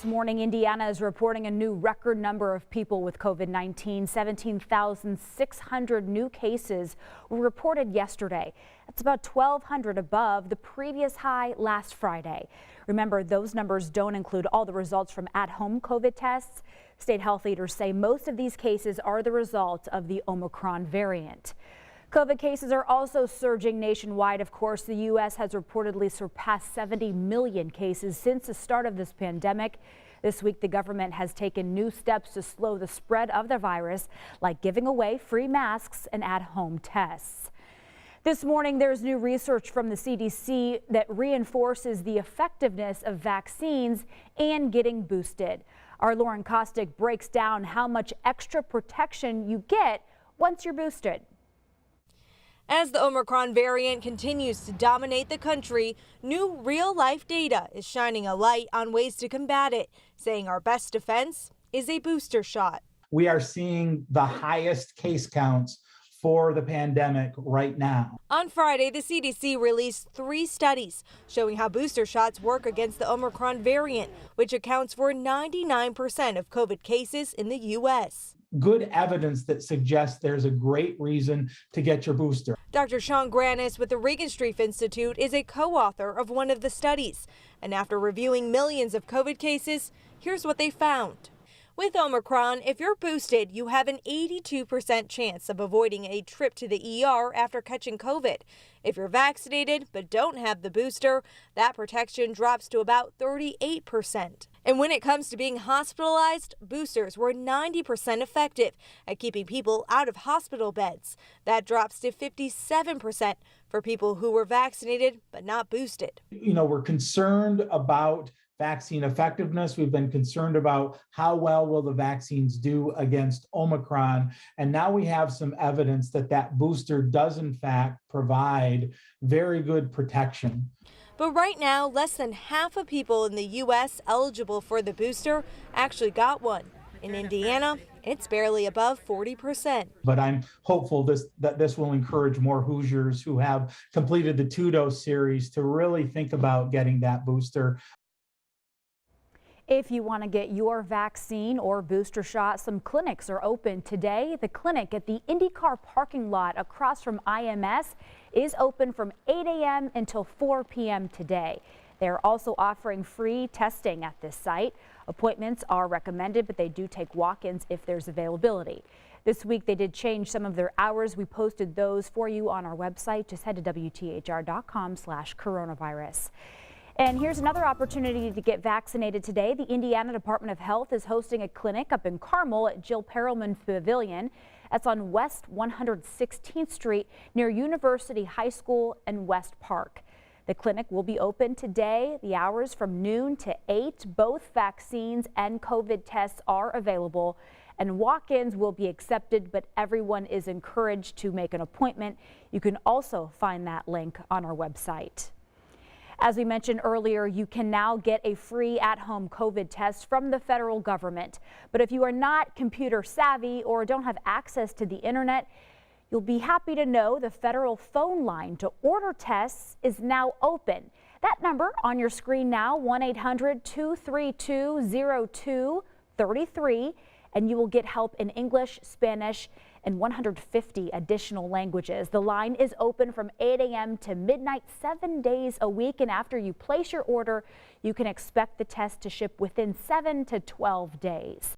This morning, Indiana is reporting a new record number of people with COVID-19. 17,600 new cases were reported yesterday. That's about 1,200 above the previous high last Friday. Remember, those numbers don't include all the results from at-home COVID tests. State health leaders say most of these cases are the result of the Omicron variant. COVID cases are also surging nationwide. Of course, the U.S. has reportedly surpassed 70 million cases since the start of this pandemic. This week, the government has taken new steps to slow the spread of the virus, like giving away free masks and at-home tests. This morning, there's new research from the CDC that reinforces the effectiveness of vaccines and getting boosted. Our Lauren Kostick breaks down how much extra protection you get once you're boosted. As the Omicron variant continues to dominate the country, new real-life data is shining a light on ways to combat it, saying our best defense is a booster shot. We are seeing the highest case counts for the pandemic right now. On Friday, the CDC released 3 studies showing how booster shots work against the Omicron variant, which accounts for 99% of COVID cases in the U.S. Good evidence that suggests there's a great reason to get your booster. Dr. Sean Granis with the Regenstrief Institute is a co-author of one of the studies. And after reviewing millions of COVID cases, here's what they found. With Omicron, if you're boosted, you have an 82% chance of avoiding a trip to the ER after catching COVID. If you're vaccinated but don't have the booster, that protection drops to about 38%. And when it comes to being hospitalized, boosters were 90% effective at keeping people out of hospital beds. That drops to 57% for people who were vaccinated but not boosted. We're concerned about vaccine effectiveness. We've been concerned about how well will the vaccines do against Omicron. And now we have some evidence that that booster does in fact provide very good protection. But right now, less than half of people in the U.S. eligible for the booster actually got one. In Indiana, it's barely above 40%. But I'm hopeful that this will encourage more Hoosiers who have completed the 2-dose series to really think about getting that booster. If you want to get your vaccine or booster shot, some clinics are open today. The clinic at the IndyCar parking lot across from IMS is open from 8 a.m. until 4 p.m. today. They're also offering free testing at this site. Appointments are recommended, but they do take walk-ins if there's availability. This week, they did change some of their hours. We posted those for you on our website. Just head to WTHR.com/coronavirus. And here's another opportunity to get vaccinated today. The Indiana Department of Health is hosting a clinic up in Carmel at Jill Perelman Pavilion. That's on West 116th Street near University High School and West Park. The clinic will be open today. The hours from noon to 8. Both vaccines and COVID tests are available, and walk-ins will be accepted, but everyone is encouraged to make an appointment. You can also find that link on our website. As we mentioned earlier, you can now get a free at-home COVID test from the federal government. But if you are not computer savvy or don't have access to the internet, you'll be happy to know the federal phone line to order tests is now open. That number on your screen now, 1-800-232-0233, and you will get help in English, Spanish, and 150 additional languages. The line is open from 8 a.m. to midnight, 7 days a week. And after you place your order, you can expect the test to ship within 7 to 12 days.